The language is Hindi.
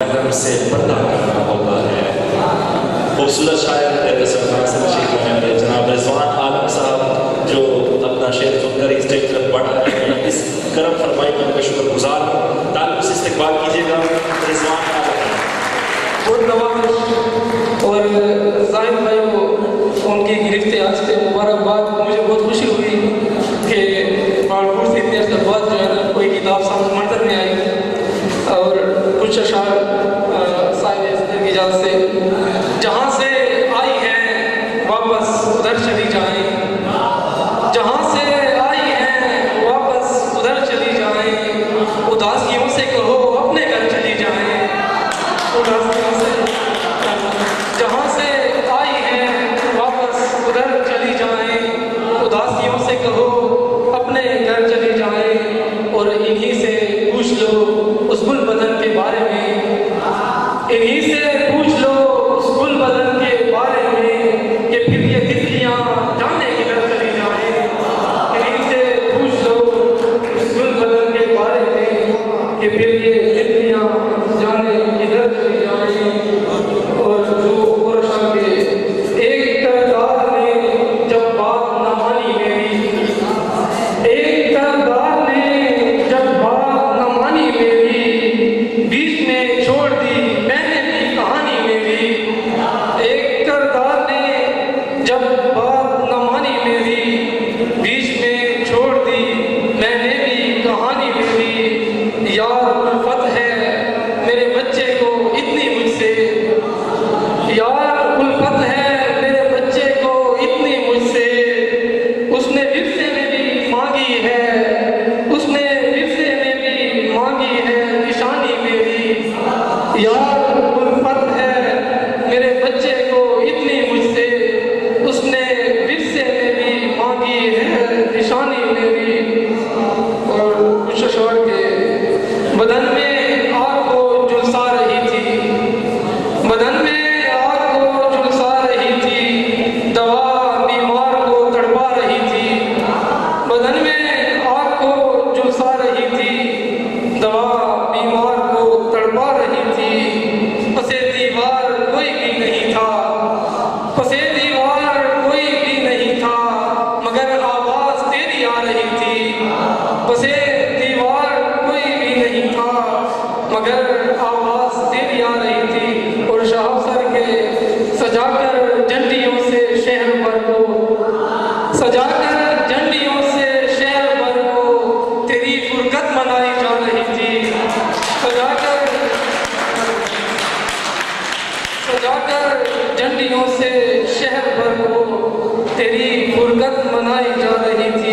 से पर्दा करना होता है। खूबसूरत शायर जनाब रिजवान आलम साहब जो अपना शेर सुनकर इस स्टेज पर बढ़ रहे हैं, इस करम फरमाई में उनका शुक्रगुजार हूँ। तालियों से इस्तकबाल कीजिएगा रिजवान आलम। बहुत नवाज और जाहिद भाई को उनकी गिरफ्ते आज से मुबारकबाद। मुझे बहुत खुशी हुई कि बालपुर से इतने अर्से बाद जो है ना कोई किताब सामने मंजर में आई और कुछ अशार साहिब की इजाज़त से जहाँ से आई हैं वापस उधर चली जाएं, जहाँ से आई हैं वापस उधर चली जाएं, उदासियों से कहो अपने घर चली जाएं, उदासियों से जहाँ से आई हैं वापस उधर चली जाएं, उदासियों से कहो अपने घर चली जाएं। और इन्हीं से पूछ लो उस गुल बदन के बारे में, इन्हीं से पूछ लो उस गुल बदन के बारे में कि फिर ये तितलियां जाने किधर चली जाएं। इन्हीं से पूछ लो उस गुल बदन के बारे में कि फिर ये तितलियां जाने किधर चली जाएं। और जो और शायद एक तरदार ने जब बात न मानी मेरी, एक तरदार ने जब बात न मानी मेरी, बीच में छोड़ दी मैंने भी कहानी मेरी। एक तरदार ने जब बात न मानी मेरी, बीच में छोड़ दी मैंने भी कहानी मेरी। यार उल्फत है मेरे बच्चे को इतनी मुझसे, यार उल्फत है मेरे बच्चे को इतनी मुझसे, उसने विरसे में भी मांगी है, उसने विरसे में भी मांगी है निशानी मेरी। यार उल्फत है मेरे बच्चे को इतनी मुझसे, उसने विरसे में भी मांगी है निशानी मेरी। और कुछ अशआर के बदन में आग को झुलसा रही थी, बदन में आग को झुलसा रही थी, दवा बीमार को तड़पा रही थी। बदन में आग को झुलसा रही थी, दवा बीमार को तड़पा रही थी। पसे दीवार कोई भी नहीं था, पसे दीवार कोई भी नहीं था, मगर आवाज तेरी आ रही थी। पसे दीवार कोई भी नहीं था, मगर आवाज तेरी आ रही थी। और शाह सर के सजाकर झंडियों से शहर भर को, सजाकर झंडियों से शहर भर को तेरी फुरकत मनाई जा रही थी। सजाकर झंडियों से शहर भर को तेरी फुरकत मनाई जा रही थी।